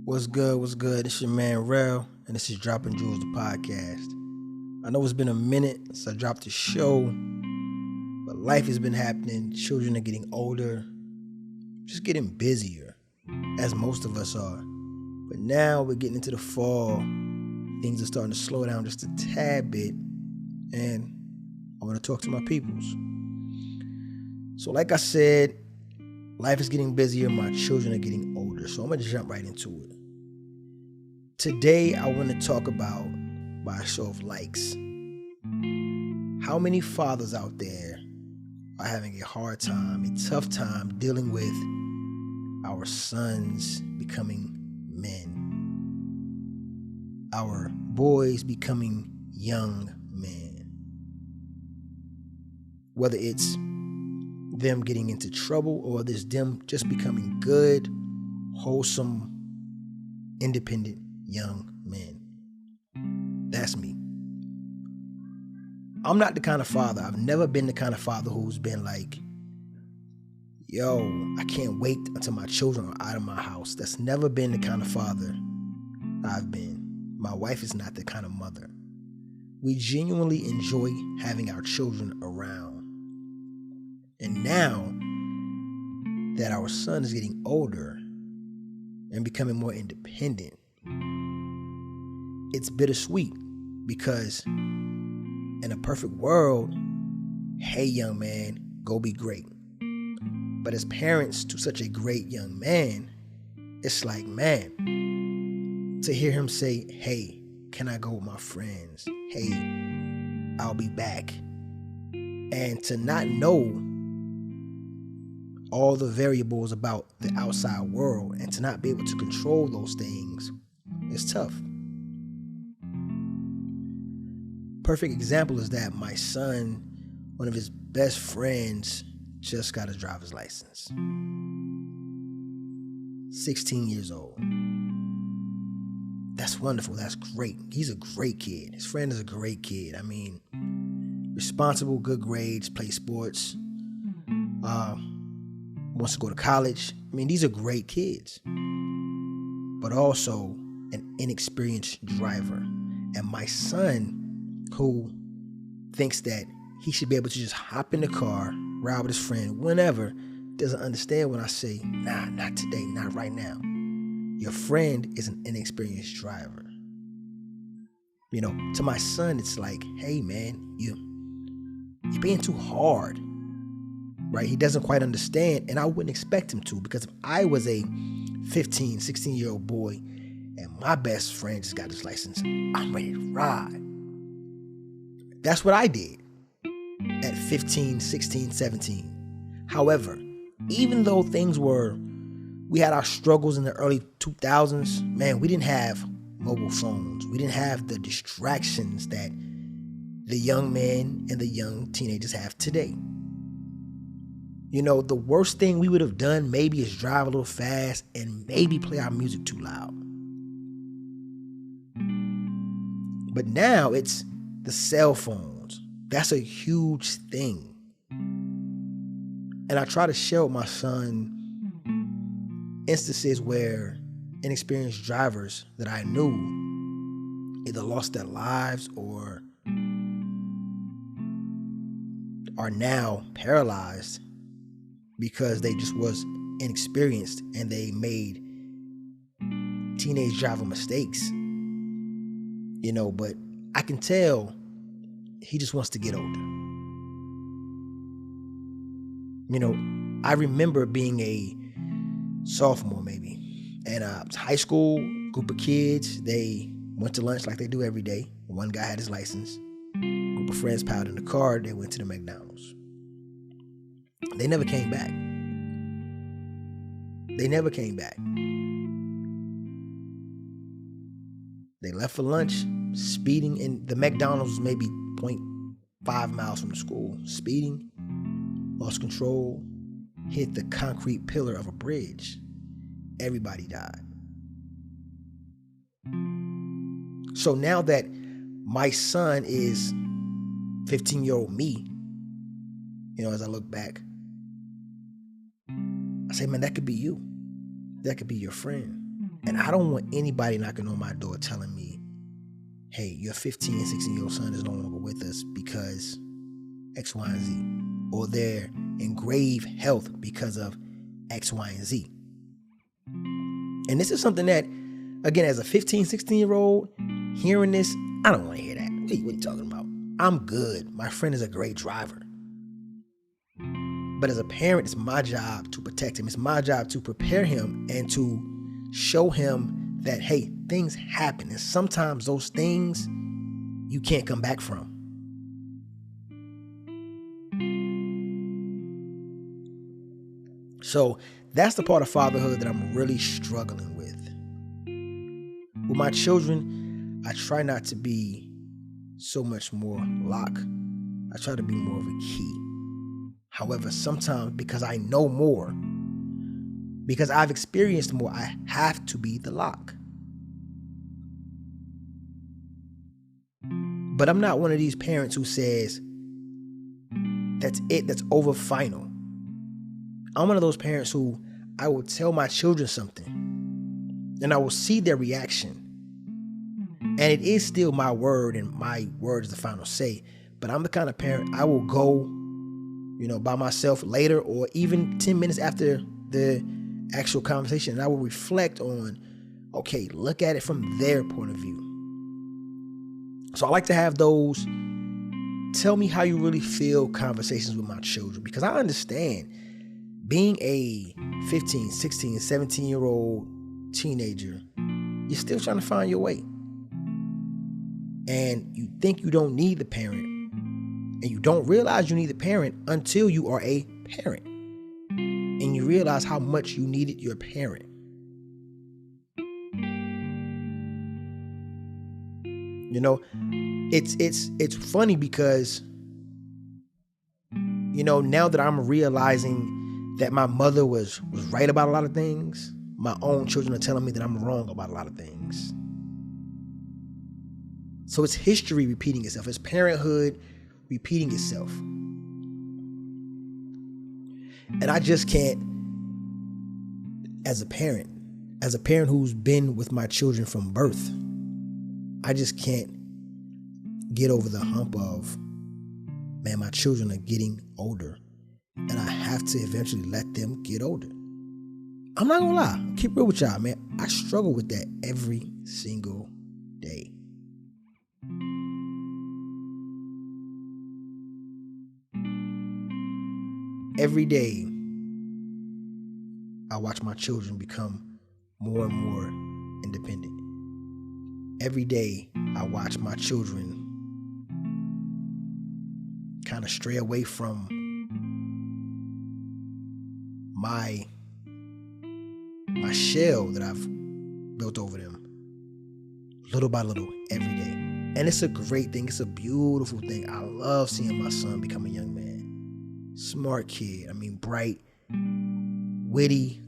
What's good? What's good? It's your man Rel, and this is Droppin Jewels, the podcast. I know it's been a minute since I dropped the show, but life has been happening. Children are getting older, just getting busier, as most of us are. But now we're getting into the fall. Things are starting to slow down just a tad bit, and I want to talk to my peoples. So like I said, life is getting busier, my children are getting older, so I'm going to jump right into it. Today, I want to talk about, by a show of likes, how many fathers out there are having a hard time, a tough time dealing with our sons becoming men, our boys becoming young men. Whether it's them getting into trouble or there's them just becoming good, wholesome, independent young men. That's me. I'm not the kind of father, I've never been the kind of father who's been like, yo, I can't wait until my children are out of my house. That's never been the kind of father I've been. My wife is not the kind of mother. We genuinely enjoy having our children around. And now that our son is getting older and becoming more independent, it's bittersweet because in a perfect world, hey young man, go be great. But as parents to such a great young man, it's like, man, to hear him say, hey, can I go with my friends? Hey, I'll be back. And to not know all the variables about the outside world and to not be able to control those things is tough. Perfect example is that my son, one of his best friends, just got his driver's license. 16 years old. That's wonderful. That's great. He's a great kid. His friend is a great kid. I mean, responsible, good grades, plays sports, wants to go to college. I mean, these are great kids. But also an inexperienced driver. And my son, who thinks that he should be able to just hop in the car, ride with his friend whenever, doesn't understand when I say, nah, not today, not right now. Your friend is an inexperienced driver. You know, to my son, it's like, hey man, you're being too hard, right? He doesn't quite understand, and I wouldn't expect him to, because if I was a 15, 16-year-old boy and my best friend just got his license, I'm ready to ride. That's what I did at 15, 16, 17. However, even though we had our struggles in the early 2000s, man, we didn't have mobile phones. We didn't have the distractions that the young men and the young teenagers have today. You know, the worst thing we would have done maybe is drive a little fast and maybe play our music too loud. But now it's the cell phones. That's a huge thing. And I try to share with my son instances where inexperienced drivers that I knew either lost their lives or are now paralyzed because they just was inexperienced and they made teenage driver mistakes. You know, but I can tell he just wants to get older. You know, I remember being a sophomore maybe, and high school group of kids, they went to lunch like they do every day. One guy had his license. Group of friends piled in the car, they went to the McDonald's. They never came back. They left for lunch, speeding, and the McDonald's was maybe 0.5 miles from the school. Speeding, lost control, hit the concrete pillar of a bridge. Everybody died. So now that my son is 15-year-old me, As I look back, I say, man, that could be you. That could be your friend. And I don't want anybody knocking on my door telling me, hey, your 15 and 16-year-old son is no longer with us because X, Y, and Z. Or they're in grave health because of X, Y, and Z. And this is something that, again, as a 15, 16-year-old, hearing this, I don't want to hear that. What are you talking about? I'm good. My friend is a great driver. But as a parent, it's my job to protect him. It's my job to prepare him and to show him that, hey, things happen. And sometimes those things you can't come back from. So that's the part of fatherhood that I'm really struggling with. With my children, I try not to be so much more lock. I try to be more of a key. However, sometimes because I know more, because I've experienced more, I have to be the lock. But I'm not one of these parents who says, that's it, that's over, final. I'm one of those parents who I will tell my children something and I will see their reaction. And it is still my word, and my word is the final say. But I'm the kind of parent, I will go, by myself later or even 10 minutes after the actual conversation, and I will reflect on, okay, look at it from their point of view. So I like to have those tell me how you really feel conversations with my children, because I understand being a 15, 16, 17-year-old teenager, you're still trying to find your way. And you think you don't need the parent, and you don't realize you need the parent until you are a parent. And you realize how much you needed your parent. It's funny because, now that I'm realizing that my mother was right about a lot of things, my own children are telling me that I'm wrong about a lot of things. So it's history repeating itself. It's parenthood repeating itself. And I just can't, as a parent who's been with my children from birth, I just can't get over the hump of, man, my children are getting older and I have to eventually let them get older. I'm not gonna lie, I'll keep real with y'all, man. I struggle with that every single day. Every day, I watch my children become more and more independent. Every day, I watch my children kind of stray away from my shell that I've built over them, little by little, every day. And it's a great thing. It's a beautiful thing. I love seeing my son become a young man. Smart kid. Bright, witty,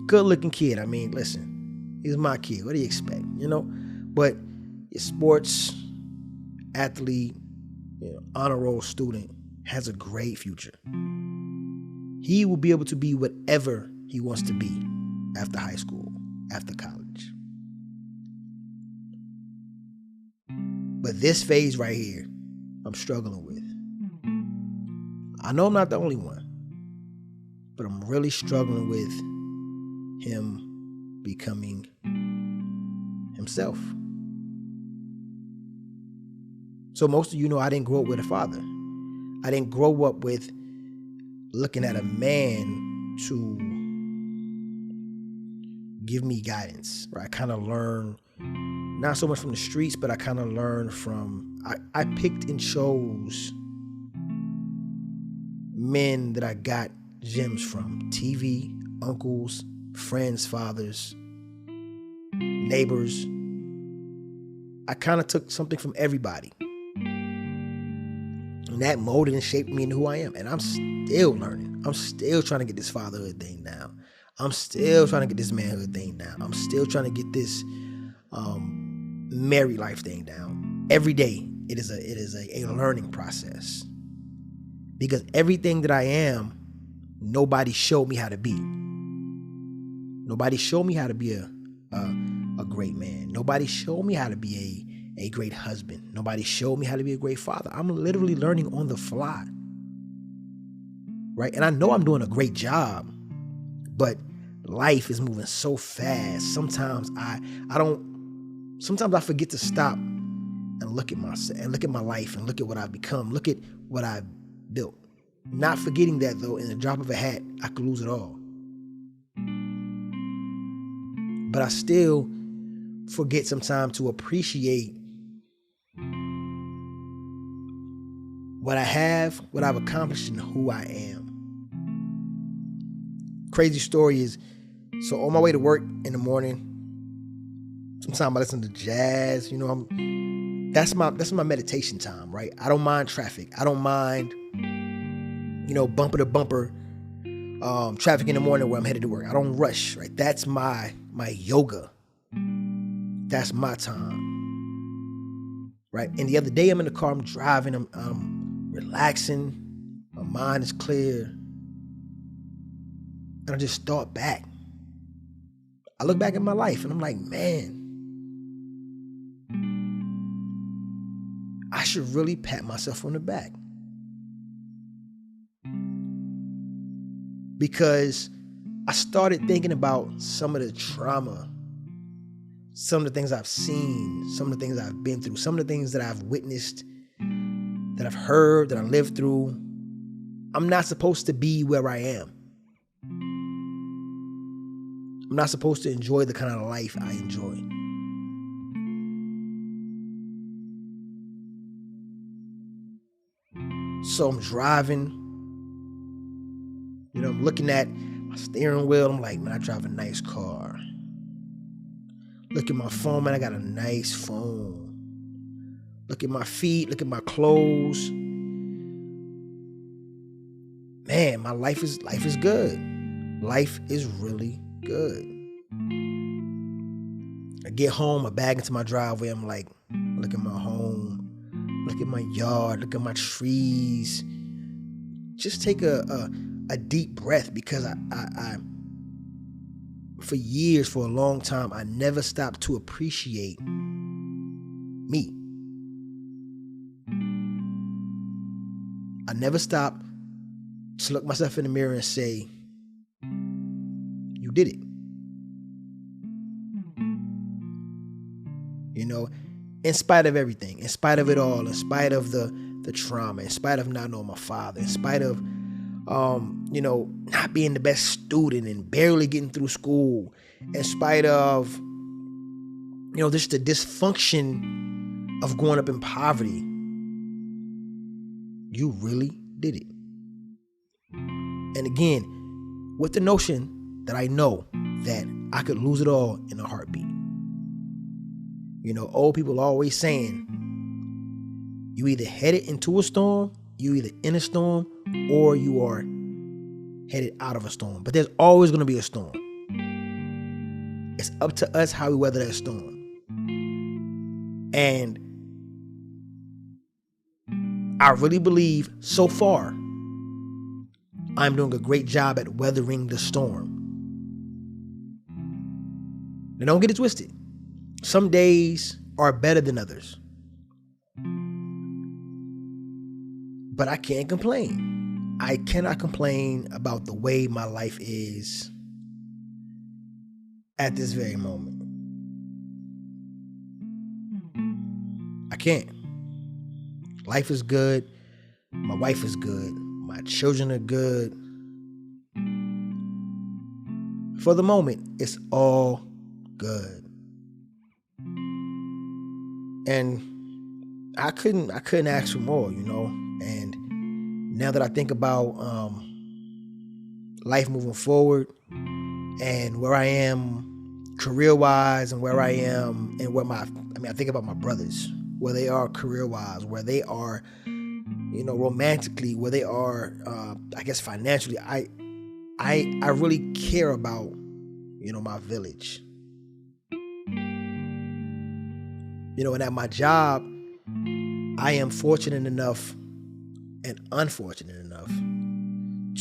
good-looking kid. Listen, he's my kid. What do you expect? But sports athlete, honor roll student, has a great future. He will be able to be whatever he wants to be after high school, after college. But this phase right here, I'm struggling with. I know I'm not the only one, but I'm really struggling with him becoming himself. So most of you know I didn't grow up with a father. I didn't grow up with looking at a man to give me guidance. Right? I kind of learned, not so much from the streets, but I kind of learned from, I picked and chose men that I got gems from. TV, uncles, friends, fathers, neighbors. I kind of took something from everybody. And that molded and shaped me into who I am. And I'm still learning. I'm still trying to get this fatherhood thing down. I'm still trying to get this manhood thing down. I'm still trying to get this married life thing down. Every day, it is a learning process. Because everything that I am, nobody showed me how to be. Nobody showed me how to be a great man. Nobody showed me how to be a great husband. Nobody showed me how to be a great father. I'm literally learning on the fly. Right? And I know I'm doing a great job, but life is moving so fast. Sometimes I forget to stop and look at myself and look at my life and look at what I've become. Look at what I've built. Not forgetting that, though, in the drop of a hat, I could lose it all. But I still forget sometimes to appreciate what I have, what I've accomplished, and who I am. Crazy story is, so on my way to work in the morning, sometimes I listen to jazz. That's my meditation time, right? I don't mind traffic. I don't mind, bumper to bumper traffic in the morning where I'm headed to work. I don't rush, right? That's my yoga. That's my time, right? And the other day I'm in the car, I'm driving, I'm relaxing, my mind is clear, and I just thought back. I look back at my life and I'm like, man, I should really pat myself on the back. Because I started thinking about some of the trauma, some of the things I've seen, some of the things I've been through, some of the things that I've witnessed, that I've heard, that I lived through. I'm not supposed to be where I am. I'm not supposed to enjoy the kind of life I enjoy. So I'm driving, I'm looking at my steering wheel. I'm like, man, I drive a nice car. Look at my phone, man, I got a nice phone. Look at my feet, look at my clothes. Man, my life is good. Life is really good. I get home, I bag into my driveway. I'm like, look at my home, look at my yard, look at my trees. Just take a deep breath, because I for years, for a long time, I never stopped to appreciate me. I never stopped to look myself in the mirror and say, you did it. In spite of everything, in spite of it all, in spite of the trauma, in spite of not knowing my father, in spite of not being the best student and barely getting through school, in spite of, just the dysfunction of growing up in poverty, you really did it. And again, with the notion that I know that I could lose it all in a heartbeat. Old people always saying, you either headed into a storm, you either in a storm, or you are headed out of a storm. But there's always going to be a storm. It's up to us how we weather that storm. And I really believe so far I'm doing a great job at weathering the storm. Now, don't get it twisted. Some days are better than others. But I can't complain. I cannot complain about the way my life is at this very moment. I can't. Life is good. My wife is good. My children are good. For the moment, it's all good. And I couldn't ask for more, And now that I think about life moving forward and where I am career-wise and where I am and I think about my brothers, where they are career-wise, where they are, romantically, where they are, financially. I really care about, my village. And at my job, I am fortunate enough and unfortunate enough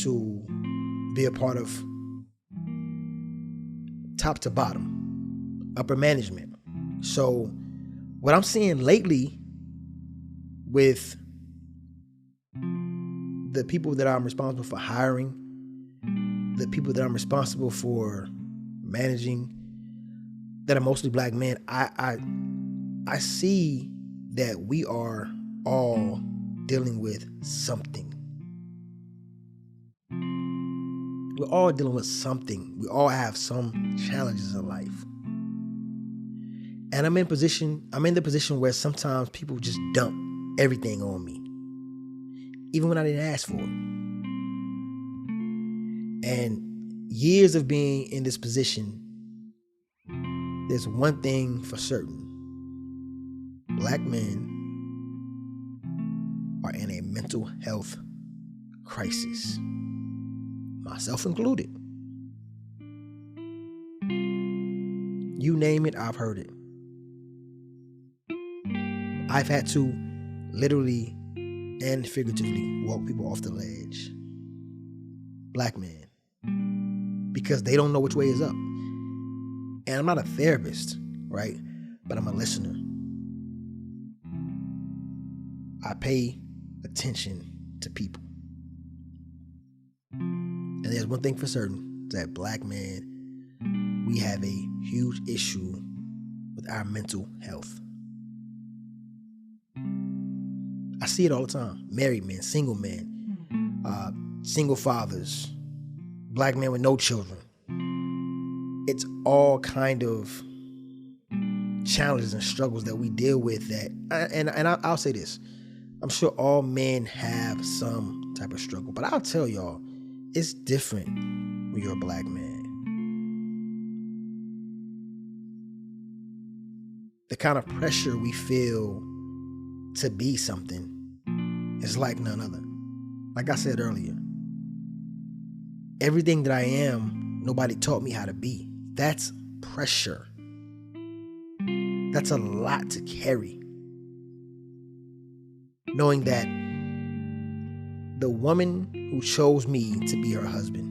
to be a part of top to bottom, upper management. So what I'm seeing lately with the people that I'm responsible for hiring, the people that I'm responsible for managing, that are mostly black men, I see that we are all dealing with something. We're all dealing with something. We all have some challenges in life. And I'm in the position where sometimes people just dump everything on me, even when I didn't ask for it. And years of being in this position, there's one thing for certain. Black men are in a mental health crisis, myself included. You name it, I've heard it. I've had to literally and figuratively walk people off the ledge. Black men. Because they don't know which way is up. And I'm not a therapist, right? But I'm a listener. I pay attention to people. And there's one thing for certain, that black men, we have a huge issue with our mental health. I see it all the time. Married men, single men, single fathers, black men with no children. It's all kind of challenges and struggles that we deal with that, and I'll say this, I'm sure all men have some type of struggle, but I'll tell y'all, it's different when you're a black man. The kind of pressure we feel to be something is like none other. Like I said earlier, everything that I am, nobody taught me how to be. That's pressure. That's a lot to carry. Knowing that the woman who chose me to be her husband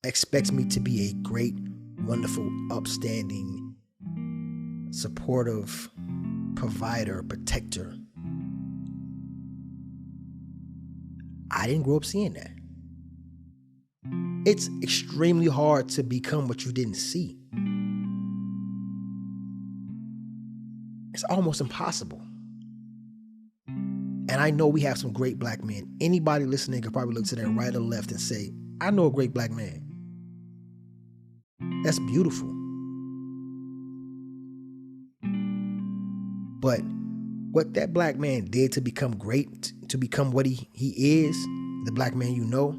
expects me to be a great, wonderful, upstanding, supportive provider, protector. I didn't grow up seeing that. It's extremely hard to become what you didn't see. It's almost impossible. And I know we have some great black men. Anybody listening could probably look to their right or left and say, I know a great black man. That's beautiful. But what that black man did to become great, to become what he is, the black man you know,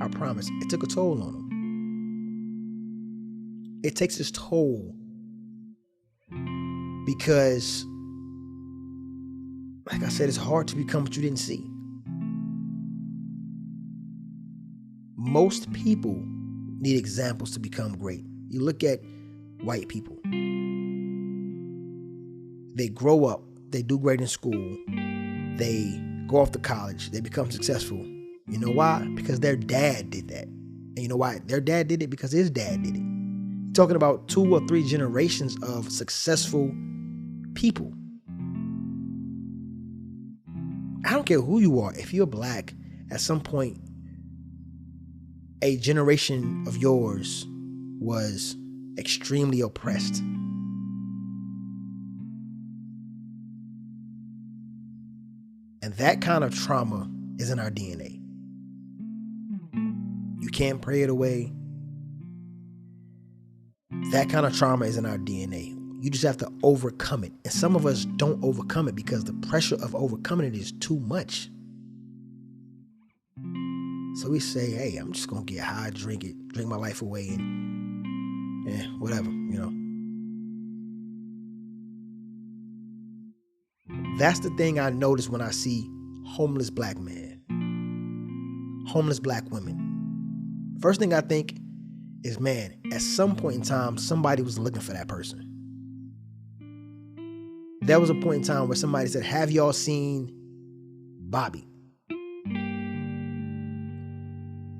I promise, it took a toll on him. It takes its toll because, like I said, it's hard to become what you didn't see. Most people need examples to become great. You look at white people. They grow up, they do great in school, they go off to college, they become successful. You know why? Because their dad did that. And you know why? Their dad did it because his dad did it. Talking about 2 or 3 generations of successful people. I don't care who you are. If you're black, at some point, a generation of yours was extremely oppressed. And that kind of trauma is in our DNA. You can't pray it away. That kind of trauma is in our DNA. You just have to overcome it. And some of us don't overcome it because the pressure of overcoming it is too much. So we say, hey, I'm just going to get high, drink my life away, and whatever, you know. That's the thing I notice when I see homeless black men, homeless black women. First thing I think is, man, at some point in time, somebody was looking for that person. there was a point in time where somebody said, have y'all seen Bobby?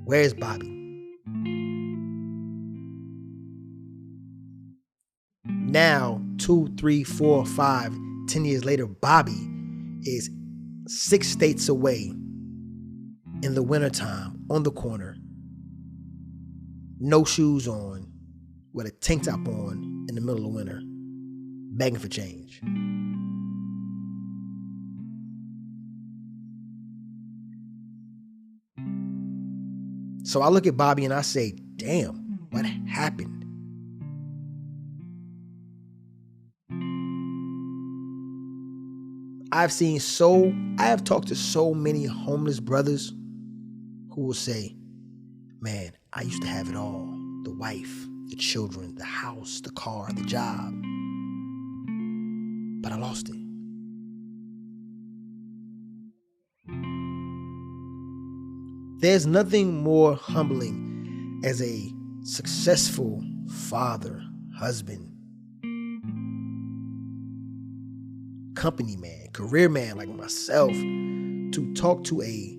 Where's Bobby? Now, 2, 3, 4, 5, 10 years later, Bobby is 6 states away in the wintertime on the corner, no shoes on, with a tank top on in the middle of winter, begging for change. So I look at Bobby and I say, damn, what happened? I have talked to so many homeless brothers who will say, man, I used to have it all. The wife, the children, the house, the car, the job. But I lost it. There's nothing more humbling as a successful father, husband, company man, career man like myself, to talk to a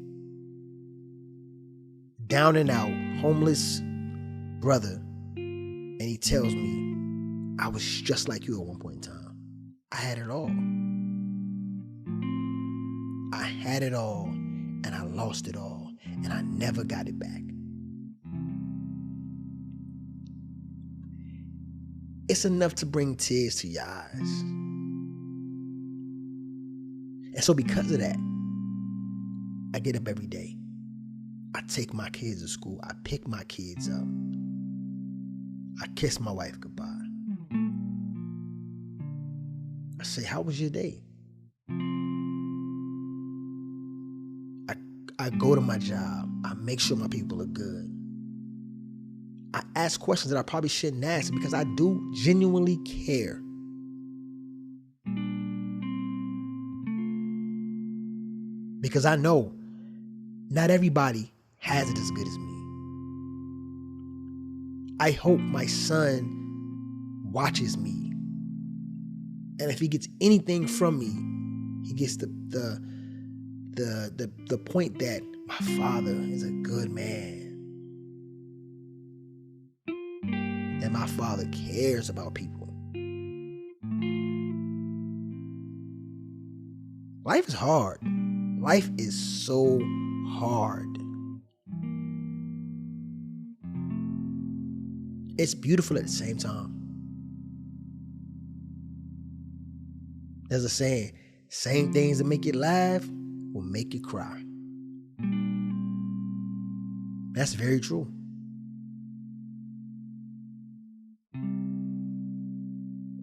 down and out homeless brother and he tells me, I was just like you at one point in time. I had it all. I had it all and I lost it all and I never got it back. It's enough to bring tears to your eyes. And so because of that, I get up every day. I take my kids to school. I pick my kids up. I kiss my wife goodbye. I say, how was your day? I go to my job. I make sure my people are good. I ask questions that I probably shouldn't ask because I do genuinely care. Because I know not everybody has it as good as me. I hope my son watches me. And if he gets anything from me, he gets the point that my father is a good man. And my father cares about people. Life is hard. Life is so hard. It's beautiful at the same time. There's a saying, same things that make you laugh will make you cry. That's very true.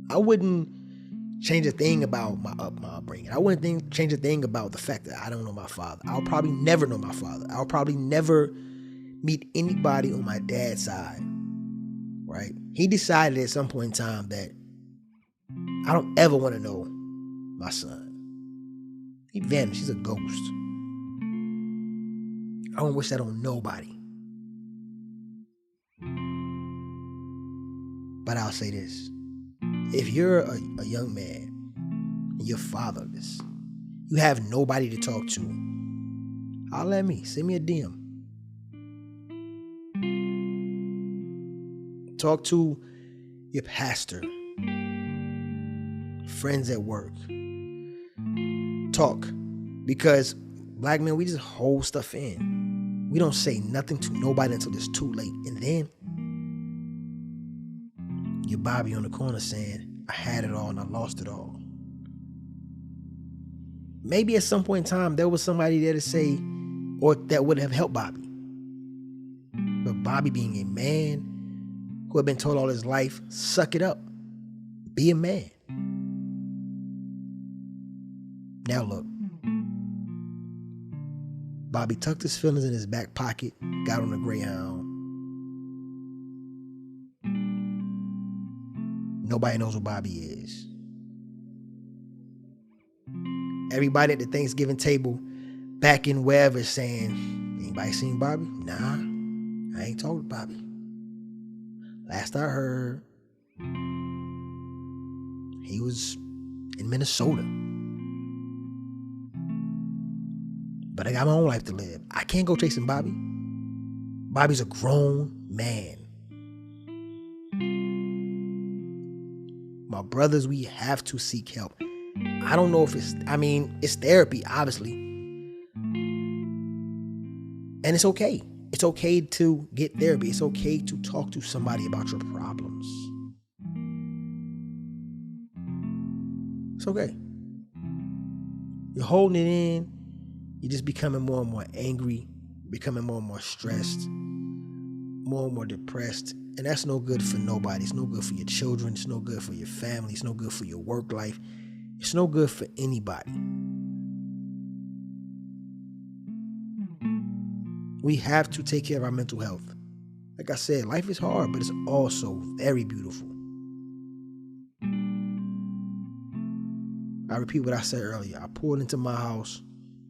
I wouldn't change a thing about my upbringing. I wouldn't change a thing about the fact that I don't know my father. I'll probably never know my father. I'll probably never meet anybody on my dad's side, right? He decided at some point in time that I don't ever want to know my son. He vanished. He's a ghost. I don't wish that on nobody. But I'll say this. If you're a young man and you're fatherless, you have nobody to talk to, holler at me. Send me a DM. Talk to your pastor, friends at work. Talk. Because black men, we just hold stuff in. We don't say nothing to nobody until it's too late. And then you're Bobby on the corner saying, I had it all and I lost it all. Maybe at some point in time, there was somebody there to say, or that would have helped Bobby. But Bobby, being a man who had been told all his life, suck it up. Be a man. Now look. Bobby tucked his feelings in his back pocket, got on a Greyhound. Nobody knows who Bobby is. Everybody at the Thanksgiving table back in wherever is saying, anybody seen Bobby? Nah, I ain't talked to Bobby. Last I heard, he was in Minnesota. But I got my own life to live. I can't go chasing Bobby. Bobby's a grown man. My brothers, we have to seek help. I don't know if it's therapy, obviously. And it's okay. It's okay to get therapy. It's okay to talk to somebody about your problems. It's okay. You're holding it in. You're just becoming more and more angry, becoming more and more stressed, more and more depressed. And that's no good for nobody. It's no good for your children. It's no good for your family. It's no good for your work life. It's no good for anybody. We have to take care of our mental health. Like I said, life is hard, but it's also very beautiful. I repeat what I said earlier. I pulled into my house,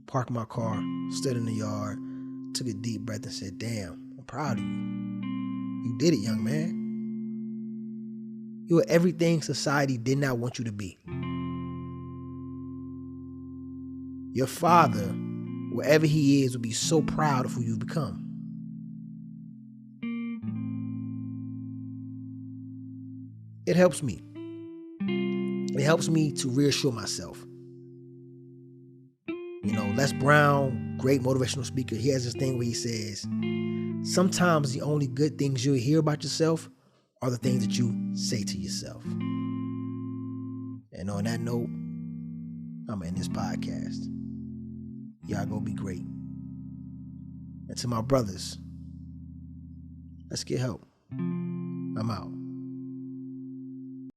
parked my car, stood in the yard, took a deep breath and said, damn, I'm proud of you. You did it, young man. You are everything society did not want you to be. Your father, wherever he is, will be so proud of who you've become. It helps me. It helps me to reassure myself. Les Brown, great motivational speaker, he has this thing where he says, sometimes the only good things you'll hear about yourself are the things that you say to yourself. And on that note, I'm in this podcast. Y'all go be great. And to my brothers, let's get help. I'm out.